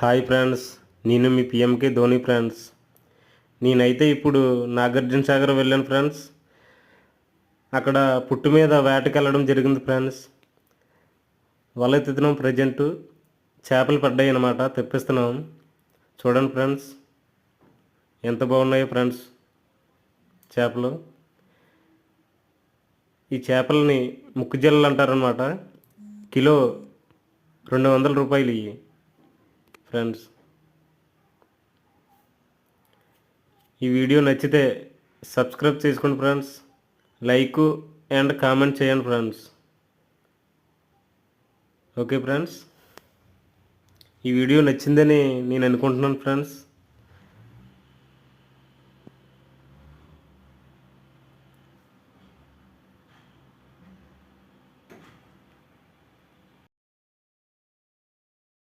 Hi friends, నేను మీ PMK Dhoni friends. నేనైతే ఇప్పుడు నాగార్జున సాగర్ వెళ్ళాను ఫ్రెండ్స్. అక్కడ పుట్టు మీద వేటకి వెళ్ళడం జరిగింది ఫ్రెండ్స్. వల ఎత్తుతున్నాం, ప్రజెంటు చేపలు పడ్డాయి అన్నమాట, తెప్పిస్తున్నాం. చూడండి ఫ్రెండ్స్, ఎంత బాగున్నాయో ఫ్రెండ్స్ చేపలు. ఈ చేపలని ముక్కుజల్లలు అంటారనమాట. కిలో 200 రూపాయలు ఇవి ఫ్రెండ్స్. ఈ వీడియో నచ్చితే సబ్స్క్రైబ్ చేసుకోండి ఫ్రెండ్స్. లైక్ అండ్ కామెంట్ చేయండి ఫ్రెండ్స్. ఓకే ఫ్రెండ్స్, ఈ వీడియో నచ్చిందని నేను అనుకుంటున్నాను ఫ్రెండ్స్.